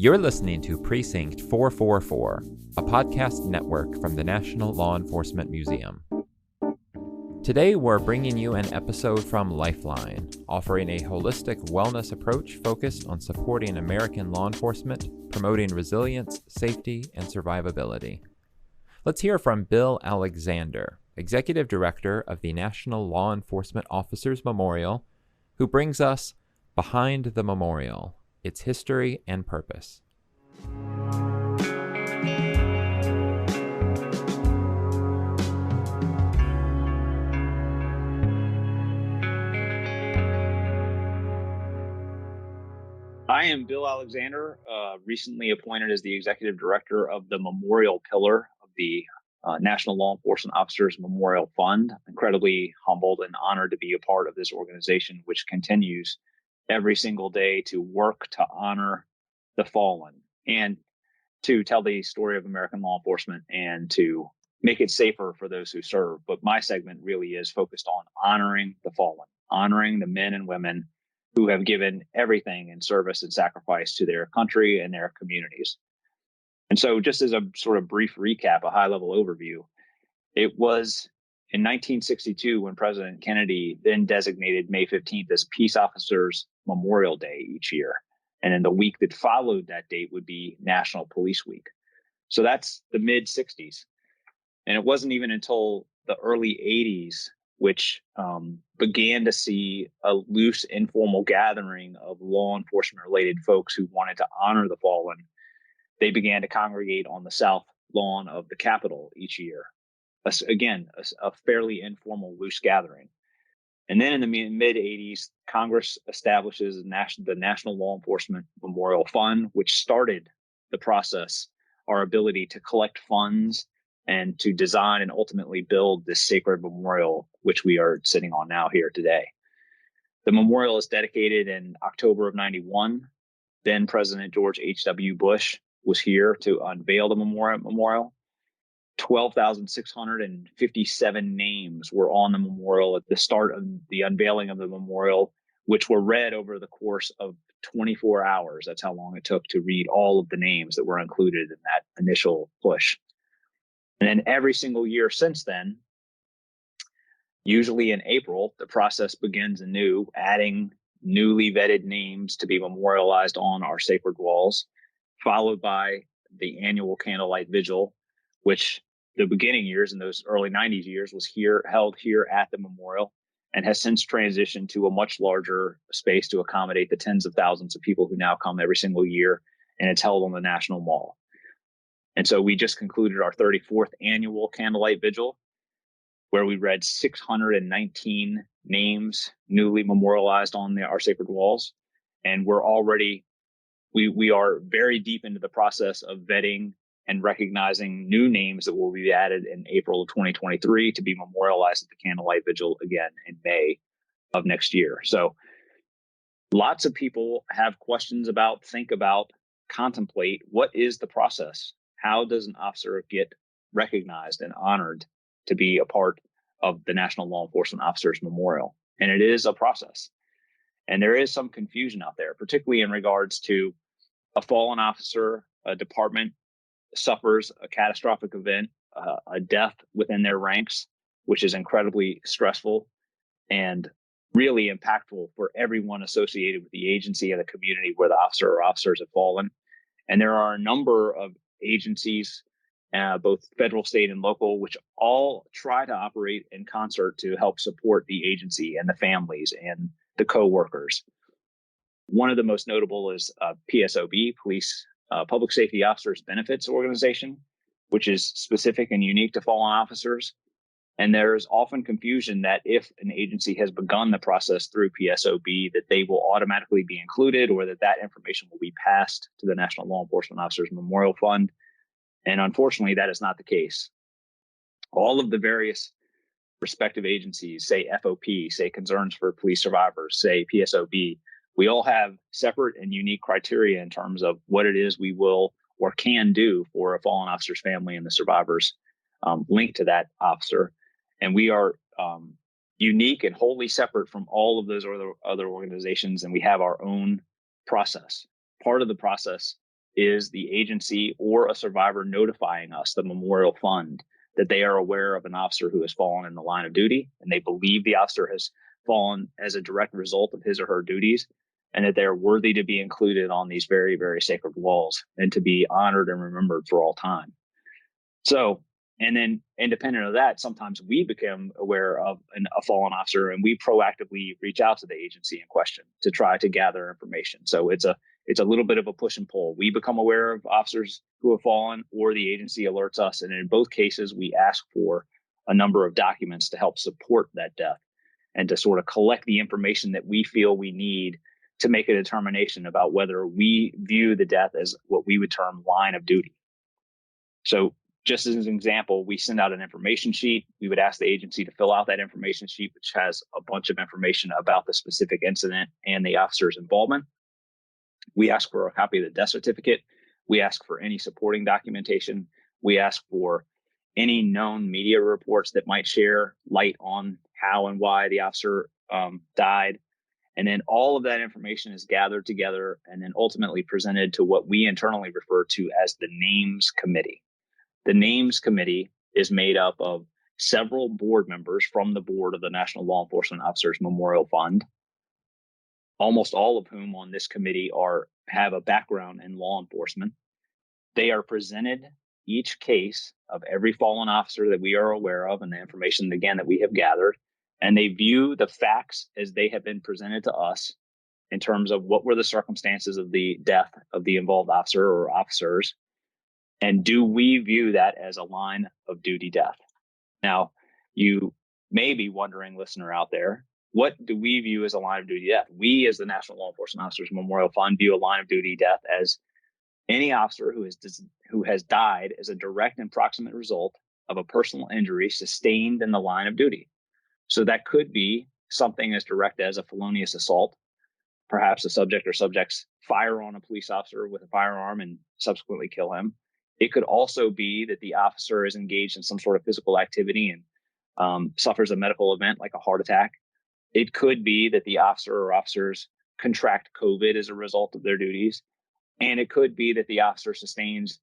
You're listening to Precinct 444, a podcast network from the National Law Enforcement Museum. Today, we're bringing you an episode from Lifeline, offering a holistic wellness approach focused on supporting American law enforcement, promoting resilience, safety, and survivability. Let's hear from Bill Alexander, Executive Director of the National Law Enforcement Officers Memorial, who brings us Behind the Memorial, its history and purpose. I am Bill Alexander, recently appointed as the Executive Director of the Memorial Pillar of the National Law Enforcement Officers Memorial Fund. Incredibly humbled and honored to be a part of this organization, which continues every single day to work to honor the fallen and to tell the story of American law enforcement and to make it safer for those who serve. But my segment really is focused on honoring the fallen, honoring the men and women who have given everything in service and sacrifice to their country and their communities. And so just as a sort of brief recap, a high-level overview, it was in 1962 when President Kennedy then designated May 15th as Peace Officers Memorial Day each year. And then the week that followed that date would be National Police Week. So that's the mid-60s. And it wasn't even until the early 80s which began to see a loose, informal gathering of law enforcement-related folks who wanted to honor the fallen. They began to congregate on the south lawn of the Capitol each year. Again, a fairly informal, loose gathering. And then in the mid-'80s, Congress establishes the National Law Enforcement Memorial Fund, which started the process, our ability to collect funds and to design and ultimately build this sacred memorial, which we are sitting on now here today. The memorial is dedicated in October of '91. Then President George H.W. Bush was here to unveil the memorial. 12,657 names were on the memorial at the start of the unveiling of the memorial, which were read over the course of 24 hours. That's how long it took to read all of the names that were included in that initial push. And then every single year since then, usually in April, the process begins anew, adding newly vetted names to be memorialized on our sacred walls, followed by the annual candlelight vigil, which the beginning years in those early 90s years was held here at the memorial and has since transitioned to a much larger space to accommodate the tens of thousands of people who now come every single year, and it's held on the National Mall. And so we just concluded our 34th annual candlelight vigil, where we read 619 names newly memorialized on our sacred walls. And we are very deep into the process of vetting and recognizing new names that will be added in April of 2023 to be memorialized at the candlelight vigil again in May of next year. So lots of people have questions about, think about, contemplate, what is the process? How does an officer get recognized and honored to be a part of the National Law Enforcement Officers Memorial? And it is a process. And there is some confusion out there, particularly in regards to a fallen officer, a department suffers a catastrophic event, a death within their ranks, which is incredibly stressful and really impactful for everyone associated with the agency and the community where the officer or officers have fallen. And there are a number of agencies, both federal, state, and local, which all try to operate in concert to help support the agency and the families and the co-workers. One of the most notable is PSOB, Public Safety Officers Benefits Organization, which is specific and unique to fallen officers. And there's often confusion that if an agency has begun the process through PSOB, that they will automatically be included or that information will be passed to the National Law Enforcement Officers Memorial Fund. And unfortunately, that is not the case. All of the various respective agencies, say FOP, say Concerns for Police Survivors, say PSOB, we all have separate and unique criteria in terms of what it is we will or can do for a fallen officer's family and the survivors linked to that officer. And we are unique and wholly separate from all of those other organizations, and we have our own process. Part of the process is the agency or a survivor notifying us, the memorial fund, that they are aware of an officer who has fallen in the line of duty, and they believe the officer has fallen as a direct result of his or her duties, and that they are worthy to be included on these very, very sacred walls and to be honored and remembered for all time. So, and then independent of that, sometimes we become aware of a fallen officer, and we proactively reach out to the agency in question to try to gather information. So it's a little bit of a push and pull. We become aware of officers who have fallen, or the agency alerts us. And in both cases, we ask for a number of documents to help support that death and to sort of collect the information that we feel we need to make a determination about whether we view the death as what we would term line of duty. So just as an example, we send out an information sheet. We would ask the agency to fill out that information sheet, which has a bunch of information about the specific incident and the officer's involvement. We ask for a copy of the death certificate. We ask for any supporting documentation. We ask for any known media reports that might share light on how and why the officer died. And then all of that information is gathered together and then ultimately presented to what we internally refer to as the Names Committee. The Names Committee is made up of several board members from the board of the National Law Enforcement Officers Memorial Fund, almost all of whom on this committee have a background in law enforcement. They are presented each case of every fallen officer that we are aware of and the information, again, that we have gathered, and they view the facts as they have been presented to us in terms of what were the circumstances of the death of the involved officer or officers, and do we view that as a line of duty death? Now, you may be wondering, listener out there, what do we view as a line of duty death? We, as the National Law Enforcement Officers Memorial Fund, view a line of duty death as any officer who has died as a direct and proximate result of a personal injury sustained in the line of duty. So that could be something as direct as a felonious assault. Perhaps the subject or subjects fire on a police officer with a firearm and subsequently kill him. It could also be that the officer is engaged in some sort of physical activity and suffers a medical event like a heart attack. It could be that the officer or officers contract COVID as a result of their duties. And it could be that the officer sustains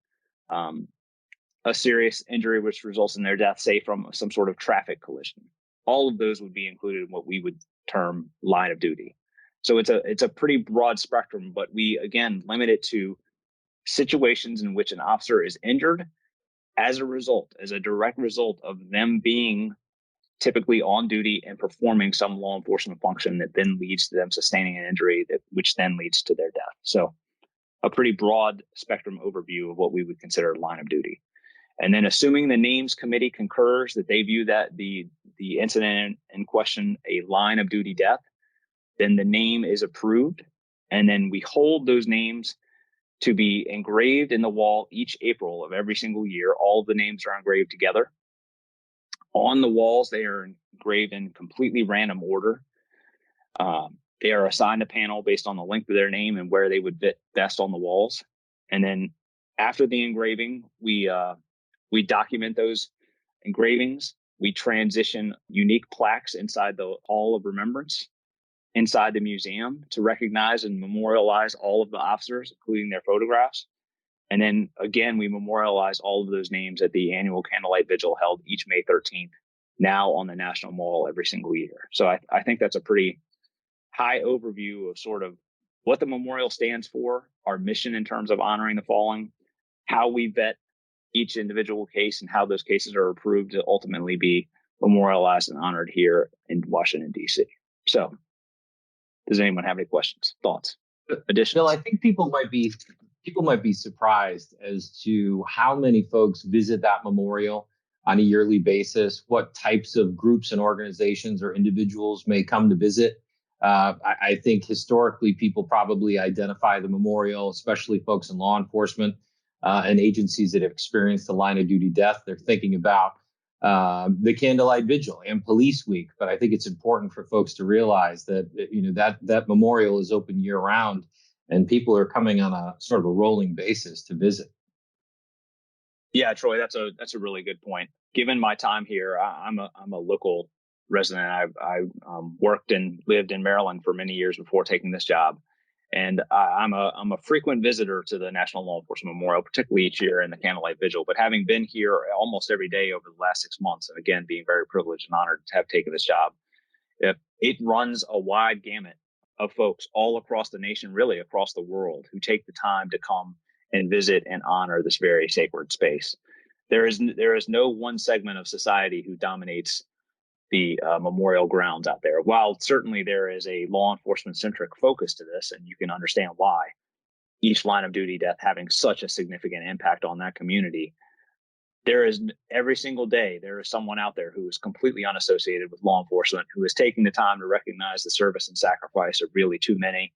a serious injury which results in their death, say from some sort of traffic collision. All of those would be included in what we would term line of duty. So it's a pretty broad spectrum, but we, again, limit it to situations in which an officer is injured as a direct result of them being typically on duty and performing some law enforcement function that then leads to them sustaining an injury, which then leads to their death. So a pretty broad spectrum overview of what we would consider line of duty. And then assuming the Names Committee concurs that they view that the incident in question a line of duty death, then the name is approved. And then we hold those names to be engraved in the wall each April of every single year. All of the names are engraved together. On the walls, they are engraved in completely random order. They are assigned a panel based on the length of their name and where they would fit best on the walls. And then after the engraving, we document those engravings. We transition unique plaques inside the Hall of Remembrance inside the museum to recognize and memorialize all of the officers, including their photographs. And then again, we memorialize all of those names at the annual candlelight vigil held each May 13th, now on the National Mall every single year. So I think that's a pretty high overview of sort of what the memorial stands for, our mission in terms of honoring the fallen, how we vet each individual case, and how those cases are approved to ultimately be memorialized and honored here in Washington, D.C. So does anyone have any questions, thoughts, additions? Bill, I think people might be surprised as to how many folks visit that memorial on a yearly basis, what types of groups and organizations or individuals may come to visit. I think historically people probably identify the memorial, especially folks in law enforcement and agencies that have experienced a line of duty death. They're thinking about the candlelight vigil and police week. But I think it's important for folks to realize that, that memorial is open year round and people are coming on a sort of a rolling basis to visit. Yeah, Troy, that's a really good point. Given my time here, I'm a local resident. I worked and lived in Maryland for many years before taking this job. And I'm a frequent visitor to the National Law Enforcement Memorial, particularly each year in the Candlelight Vigil. But having been here almost every day over the last 6 months, and again, being very privileged and honored to have taken this job, it runs a wide gamut of folks all across the nation, really across the world, who take the time to come and visit and honor this very sacred space. There is no one segment of society who dominates the memorial grounds out there. While certainly there is a law enforcement centric focus to this, and you can understand why, each line of duty death having such a significant impact on that community, there is every single day, there is someone out there who is completely unassociated with law enforcement, who is taking the time to recognize the service and sacrifice of really too many,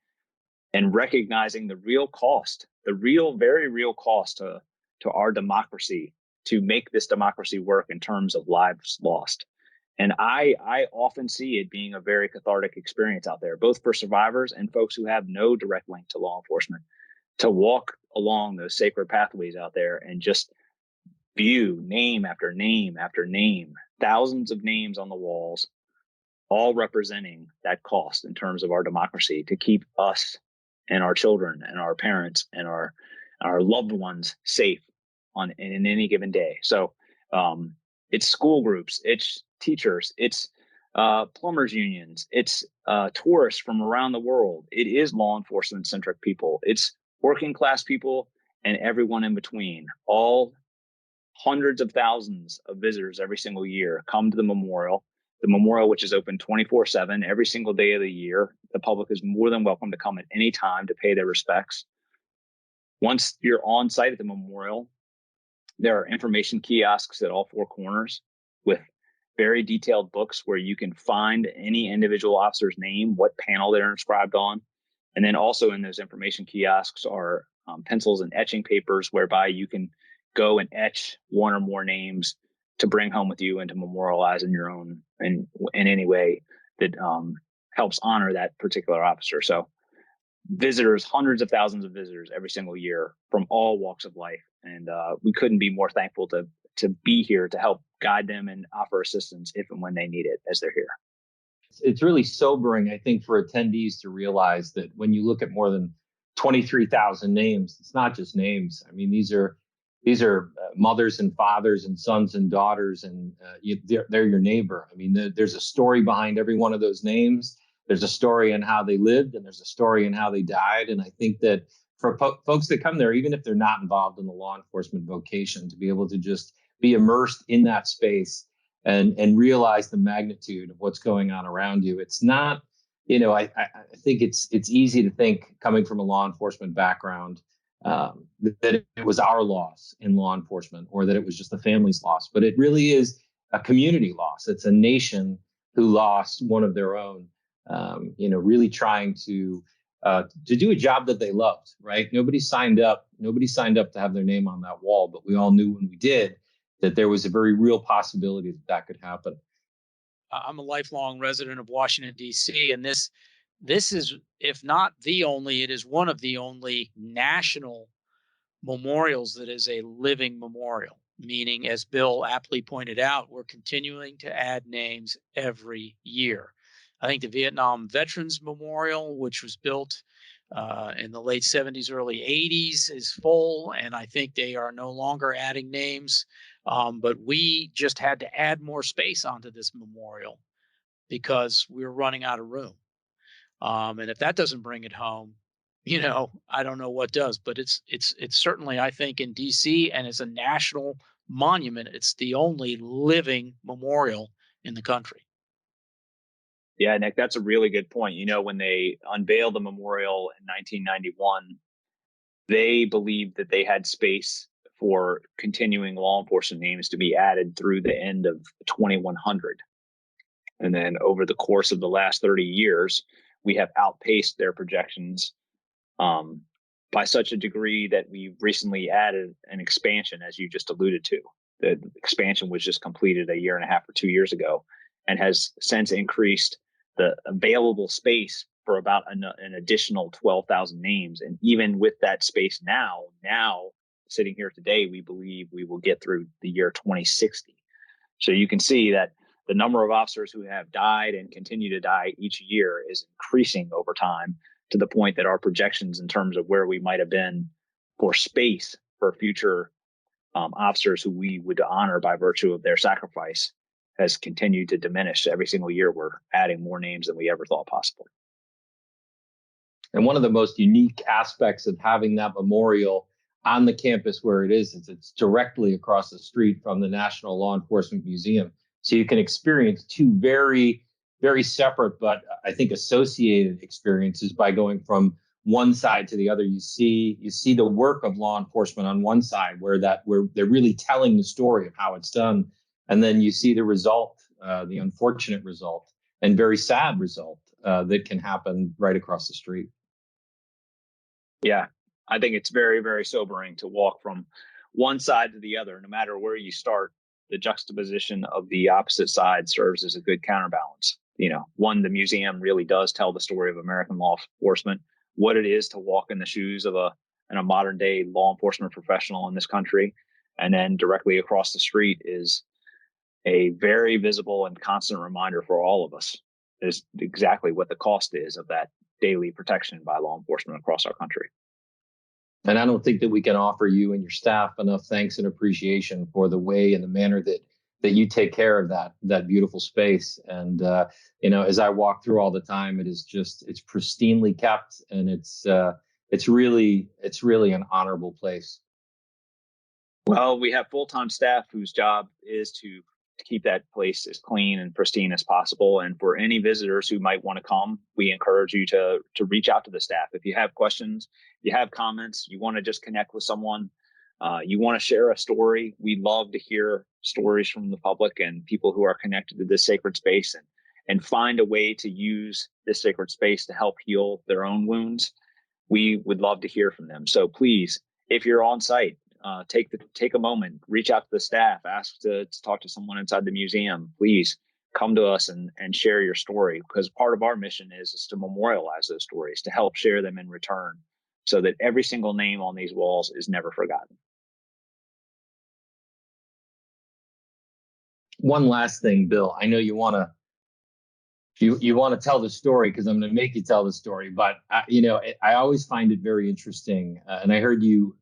and recognizing the real cost, very real cost to our democracy, to make this democracy work in terms of lives lost. And I often see it being a very cathartic experience out there, both for survivors and folks who have no direct link to law enforcement, to walk along those sacred pathways out there and just view name after name after name, thousands of names on the walls, all representing that cost in terms of our democracy to keep us and our children and our parents and our loved ones safe in any given day. So it's school groups, it's teachers, it's plumbers unions, it's tourists from around the world. It is law enforcement centric people. It's working class people and everyone in between. All hundreds of thousands of visitors every single year come to the memorial. The memorial, which is open 24/7 every single day of the year. The public is more than welcome to come at any time to pay their respects. Once you're on site at the memorial, there are information kiosks at all four corners with very detailed books where you can find any individual officer's name, what panel they're inscribed on. And then also in those information kiosks are pencils and etching papers whereby you can go and etch one or more names to bring home with you and to memorialize in your own, in any way that helps honor that particular officer. So visitors, hundreds of thousands of visitors every single year from all walks of life. And we couldn't be more thankful to be here to help guide them and offer assistance if and when they need it as they're here. It's really sobering, I think, for attendees to realize that when you look at more than 23,000 names, it's not just names. I mean, these are mothers and fathers and sons and daughters, and they're your neighbor. I mean, there's a story behind every one of those names. There's a story in how they lived, and there's a story in how they died. And I think that for folks that come there, even if they're not involved in the law enforcement vocation, to be able to just be immersed in that space and realize the magnitude of what's going on around you. It's not, I think it's easy to think, coming from a law enforcement background, that it was our loss in law enforcement or that it was just the family's loss, but it really is a community loss. It's a nation who lost one of their own, really trying to do a job that they loved, right? Nobody signed up to have their name on that wall, but we all knew when we did that there was a very real possibility that could happen. I'm a lifelong resident of Washington, D.C., and this is, if not the only, it is one of the only national memorials that is a living memorial, meaning, as Bill aptly pointed out, we're continuing to add names every year. I think the Vietnam Veterans Memorial, which was built in the late 70s, early 80s, is full, and I think they are no longer adding names. But we just had to add more space onto this memorial because we were running out of room. And if that doesn't bring it home, I don't know what does. But it's certainly, I think, in D.C. and as a national monument, it's the only living memorial in the country. Yeah, Nick, that's a really good point. When they unveiled the memorial in 1991, they believed that they had space for continuing law enforcement names to be added through the end of 2100. And then over the course of the last 30 years, we have outpaced their projections by such a degree that we recently added an expansion, as you just alluded to. The expansion was just completed a year and a half or 2 years ago and has since increased the available space for about an additional 12,000 names. And even with that space now sitting here today, we believe we will get through the year 2060. So you can see that the number of officers who have died and continue to die each year is increasing over time to the point that our projections in terms of where we might have been for space for future officers who we would honor by virtue of their sacrifice has continued to diminish. Every single year, we're adding more names than we ever thought possible. And one of the most unique aspects of having that memorial on the campus where it is it's directly across the street from the National Law Enforcement Museum. So you can experience two very, very separate, but I think associated experiences by going from one side to the other. You see the work of law enforcement on one side where they're really telling the story of how it's done. And then you see the result, the unfortunate result and very sad result that can happen right across the street. Yeah, I think it's very, very sobering to walk from one side to the other. No matter where you start, the juxtaposition of the opposite side serves as a good counterbalance. One, the museum really does tell the story of American law enforcement, what it is to walk in the shoes of a modern day law enforcement professional in this country. And then directly across the street is a very visible and constant reminder for all of us is exactly what the cost is of that daily protection by law enforcement across our country. And I don't think that we can offer you and your staff enough thanks and appreciation for the way and the manner that you take care of that beautiful space. And as I walk through all the time, it's pristinely kept, and it's really an honorable place. Well, we have full-time staff whose job is to keep that place as clean and pristine as possible. And for any visitors who might want to come, we encourage you to reach out to the staff. If you have questions, you have comments, you want to just connect with someone, you want to share a story, we love to hear stories from the public and people who are connected to this sacred space and find a way to use this sacred space to help heal their own wounds. We would love to hear from them. So please, if you're on site, take a moment, reach out to the staff, ask to talk to someone inside the museum. Please come to us and share your story, because part of our mission is to memorialize those stories, to help share them in return so that every single name on these walls is never forgotten. One last thing, Bill, I know you want to tell the story because I'm going to make you tell the story, but I always find it very interesting. And I heard you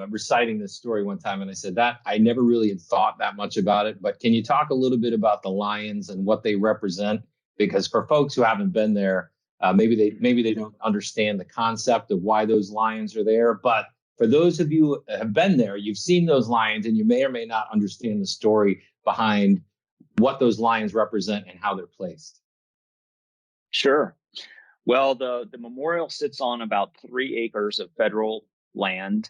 reciting this story one time, and I said that I never really had thought that much about it. But can you talk a little bit about the lions and what they represent? Because for folks who haven't been there, maybe they don't understand the concept of why those lions are there. But for those of you who have been there, you've seen those lions, and you may or may not understand the story behind what those lions represent and how they're placed. Sure. Well, the memorial sits on about 3 acres of federal land.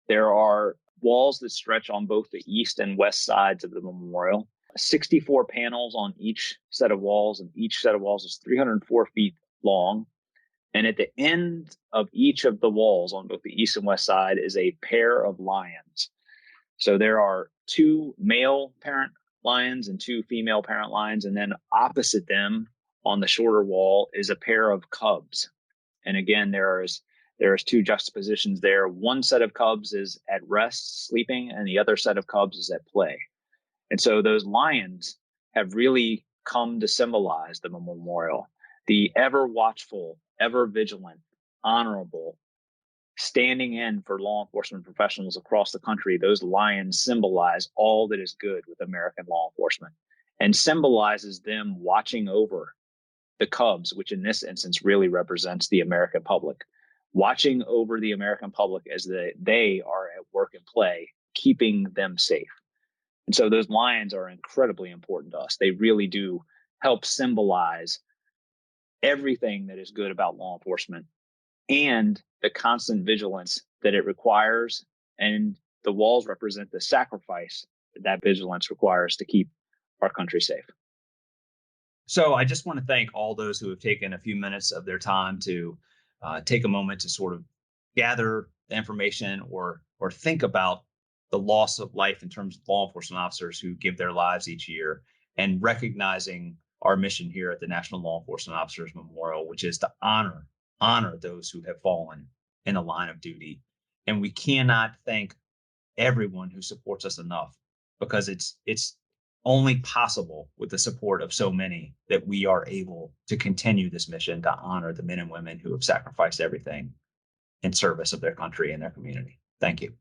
There are walls that stretch on both the east and west sides of the memorial, 64 panels on each set of walls, and each set of walls is 304 feet long. And at the end of each of the walls on both the east and west side is a pair of lions. So there are 2 male parent lions and 2 female parent lions. And then opposite them on the shorter wall is a pair of cubs. And again, there's 2 juxtapositions there. One set of cubs is at rest, sleeping, and the other set of cubs is at play. And so those lions have really come to symbolize the memorial, the ever watchful, ever vigilant, honorable, standing in for law enforcement professionals across the country. Those lions symbolize all that is good with American law enforcement and symbolizes them watching over the cubs, which in this instance really represents the American public, watching over the American public as they are at work and play, keeping them safe. And so those lions are incredibly important to us. They really do help symbolize everything that is good about law enforcement and the constant vigilance that it requires. And the walls represent the sacrifice that vigilance requires to keep our country safe. So I just want to thank all those who have taken a few minutes of their time to take a moment to sort of gather the information or think about the loss of life in terms of law enforcement officers who give their lives each year, and recognizing our mission here at the National Law Enforcement Officers Memorial, which is to honor those who have fallen in the line of duty. And we cannot thank everyone who supports us enough, because it's only possible with the support of so many that we are able to continue this mission to honor the men and women who have sacrificed everything in service of their country and their community. Thank you.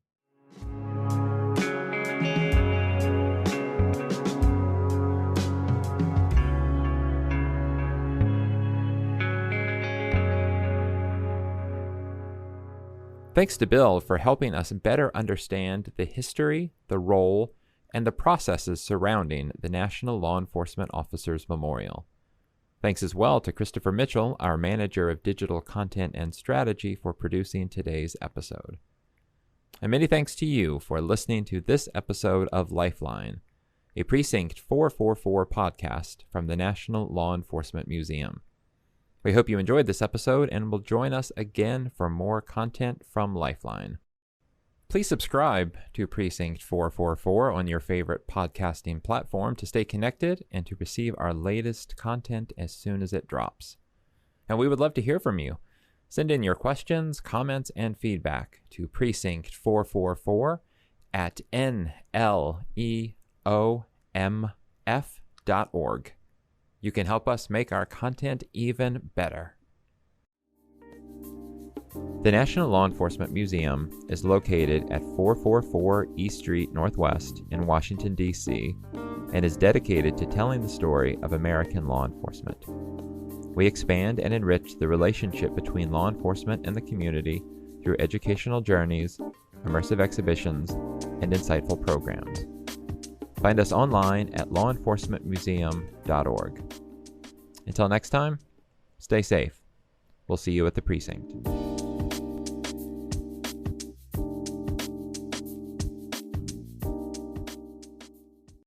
Thanks to Bill for helping us better understand the history, the role, and the processes surrounding the National Law Enforcement Officers Memorial. Thanks as well to Christopher Mitchell, our Manager of Digital Content and Strategy, for producing today's episode. And many thanks to you for listening to this episode of Lifeline, a Precinct 444 podcast from the National Law Enforcement Museum. We hope you enjoyed this episode and will join us again for more content from Lifeline. Please subscribe to Precinct 444 on your favorite podcasting platform to stay connected and to receive our latest content as soon as it drops. And we would love to hear from you. Send in your questions, comments, and feedback to precinct444@nleomf.org. You can help us make our content even better. The National Law Enforcement Museum is located at 444 East Street Northwest in Washington, D.C., and is dedicated to telling the story of American law enforcement. We expand and enrich the relationship between law enforcement and the community through educational journeys, immersive exhibitions, and insightful programs. Find us online at lawenforcementmuseum.org. Until next time, stay safe. We'll see you at the precinct.